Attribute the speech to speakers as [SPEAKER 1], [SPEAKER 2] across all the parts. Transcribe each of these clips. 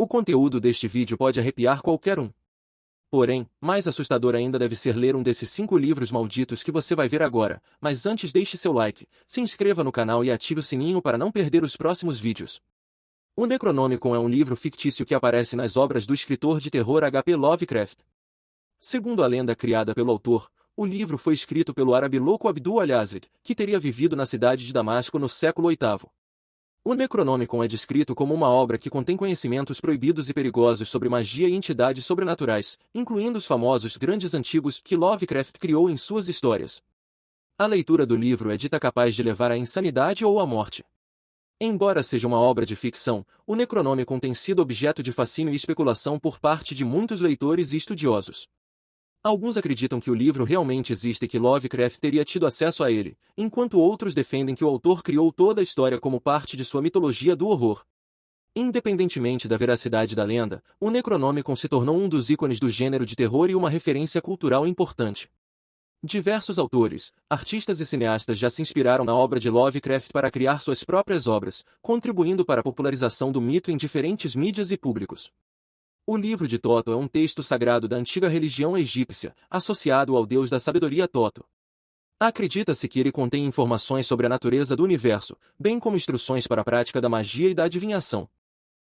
[SPEAKER 1] O conteúdo deste vídeo pode arrepiar qualquer um. Porém, mais assustador ainda deve ser ler um desses 5 livros malditos que você vai ver agora, mas antes deixe seu like, se inscreva no canal e ative o sininho para não perder os próximos vídeos. O Necronomicon é um livro fictício que aparece nas obras do escritor de terror H.P. Lovecraft. Segundo a lenda criada pelo autor, o livro foi escrito pelo árabe louco Abdul al-Yazid, que teria vivido na cidade de Damasco no século VIII. O Necronomicon é descrito como uma obra que contém conhecimentos proibidos e perigosos sobre magia e entidades sobrenaturais, incluindo os famosos grandes antigos que Lovecraft criou em suas histórias. A leitura do livro é dita capaz de levar à insanidade ou à morte. Embora seja uma obra de ficção, o Necronomicon tem sido objeto de fascínio e especulação por parte de muitos leitores e estudiosos. Alguns acreditam que o livro realmente existe e que Lovecraft teria tido acesso a ele, enquanto outros defendem que o autor criou toda a história como parte de sua mitologia do horror. Independentemente da veracidade da lenda, o Necronomicon se tornou um dos ícones do gênero de terror e uma referência cultural importante. Diversos autores, artistas e cineastas já se inspiraram na obra de Lovecraft para criar suas próprias obras, contribuindo para a popularização do mito em diferentes mídias e públicos. O livro de Toto é um texto sagrado da antiga religião egípcia, associado ao deus da sabedoria Toto. Acredita-se que ele contém informações sobre a natureza do universo, bem como instruções para a prática da magia e da adivinhação.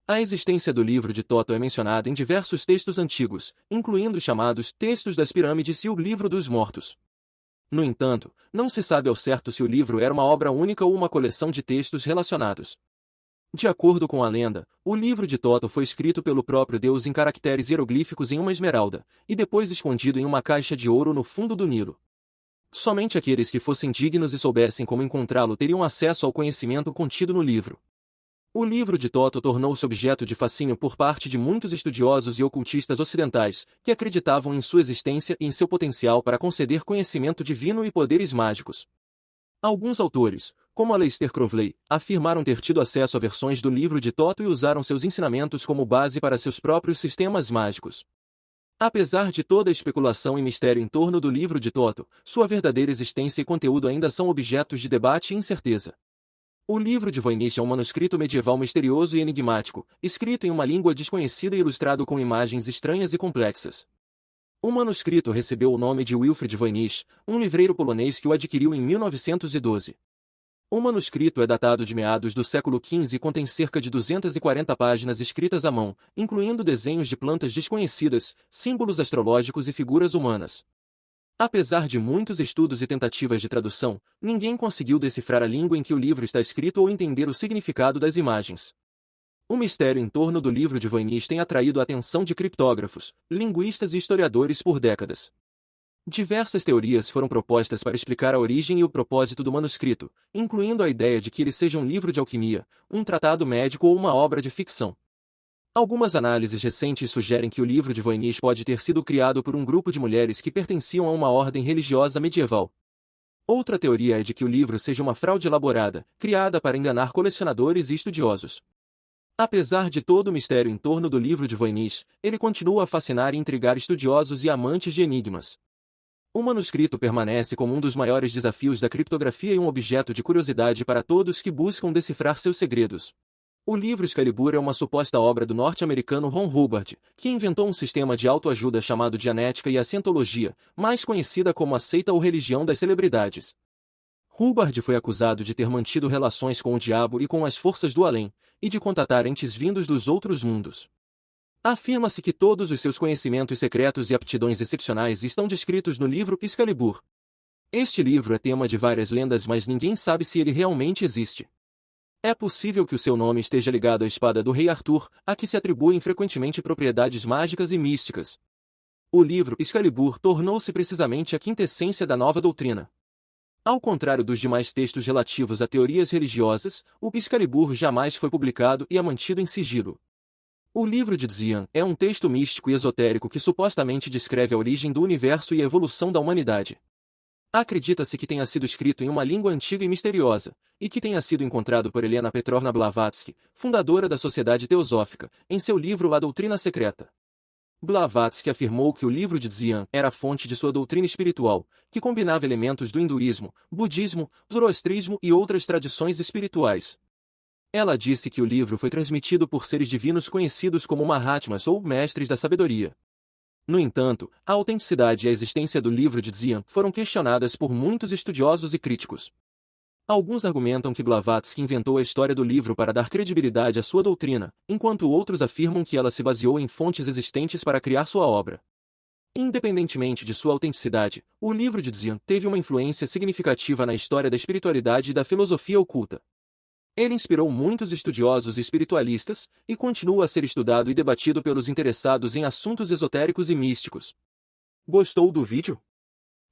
[SPEAKER 1] A existência do livro de Toto é mencionada em diversos textos antigos, incluindo os chamados Textos das Pirâmides e o Livro dos Mortos. No entanto, não se sabe ao certo se o livro era uma obra única ou uma coleção de textos relacionados. De acordo com a lenda, o livro de Toto foi escrito pelo próprio Deus em caracteres hieroglíficos em uma esmeralda, e depois escondido em uma caixa de ouro no fundo do Nilo. Somente aqueles que fossem dignos e soubessem como encontrá-lo teriam acesso ao conhecimento contido no livro. O livro de Toto tornou-se objeto de fascínio por parte de muitos estudiosos e ocultistas ocidentais, que acreditavam em sua existência e em seu potencial para conceder conhecimento divino e poderes mágicos. Alguns autores, como Aleister Crowley, afirmaram ter tido acesso a versões do livro de Toto e usaram seus ensinamentos como base para seus próprios sistemas mágicos. Apesar de toda a especulação e mistério em torno do livro de Toto, sua verdadeira existência e conteúdo ainda são objetos de debate e incerteza. O livro de Voynich é um manuscrito medieval misterioso e enigmático, escrito em uma língua desconhecida e ilustrado com imagens estranhas e complexas. O manuscrito recebeu o nome de Wilfrid Voynich, um livreiro polonês que o adquiriu em 1912. O manuscrito é datado de meados do século XV e contém cerca de 240 páginas escritas à mão, incluindo desenhos de plantas desconhecidas, símbolos astrológicos e figuras humanas. Apesar de muitos estudos e tentativas de tradução, ninguém conseguiu decifrar a língua em que o livro está escrito ou entender o significado das imagens. O mistério em torno do livro de Voynich tem atraído a atenção de criptógrafos, linguistas e historiadores por décadas. Diversas teorias foram propostas para explicar a origem e o propósito do manuscrito, incluindo a ideia de que ele seja um livro de alquimia, um tratado médico ou uma obra de ficção. Algumas análises recentes sugerem que o livro de Voynich pode ter sido criado por um grupo de mulheres que pertenciam a uma ordem religiosa medieval. Outra teoria é de que o livro seja uma fraude elaborada, criada para enganar colecionadores e estudiosos. Apesar de todo o mistério em torno do livro de Voynich, ele continua a fascinar e intrigar estudiosos e amantes de enigmas. O manuscrito permanece como um dos maiores desafios da criptografia e um objeto de curiosidade para todos que buscam decifrar seus segredos. O livro Excalibur é uma suposta obra do norte-americano Ron Hubbard, que inventou um sistema de autoajuda chamado Dianética e a Cientologia, mais conhecida como a seita ou religião das celebridades. Hubbard foi acusado de ter mantido relações com o diabo e com as forças do além, e de contatar entes vindos dos outros mundos. Afirma-se que todos os seus conhecimentos secretos e aptidões excepcionais estão descritos no livro Excalibur. Este livro é tema de várias lendas, mas ninguém sabe se ele realmente existe. É possível que o seu nome esteja ligado à espada do rei Arthur, a que se atribuem frequentemente propriedades mágicas e místicas. O livro Excalibur tornou-se precisamente a quintessência da nova doutrina. Ao contrário dos demais textos relativos a teorias religiosas, o Excalibur jamais foi publicado e é mantido em sigilo. O livro de Dzian é um texto místico e esotérico que supostamente descreve a origem do universo e a evolução da humanidade. Acredita-se que tenha sido escrito em uma língua antiga e misteriosa, e que tenha sido encontrado por Helena Petrovna Blavatsky, fundadora da Sociedade Teosófica, em seu livro A Doutrina Secreta. Blavatsky afirmou que o livro de Dzian era a fonte de sua doutrina espiritual, que combinava elementos do hinduísmo, budismo, zoroastrismo e outras tradições espirituais. Ela disse que o livro foi transmitido por seres divinos conhecidos como Mahatmas ou Mestres da Sabedoria. No entanto, a autenticidade e a existência do livro de Dzian foram questionadas por muitos estudiosos e críticos. Alguns argumentam que Blavatsky inventou a história do livro para dar credibilidade à sua doutrina, enquanto outros afirmam que ela se baseou em fontes existentes para criar sua obra. Independentemente de sua autenticidade, o livro de Dzian teve uma influência significativa na história da espiritualidade e da filosofia oculta. Ele inspirou muitos estudiosos e espiritualistas, e continua a ser estudado e debatido pelos interessados em assuntos esotéricos e místicos. Gostou do vídeo?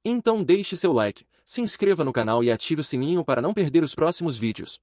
[SPEAKER 1] Então deixe seu like, se inscreva no canal e ative o sininho para não perder os próximos vídeos.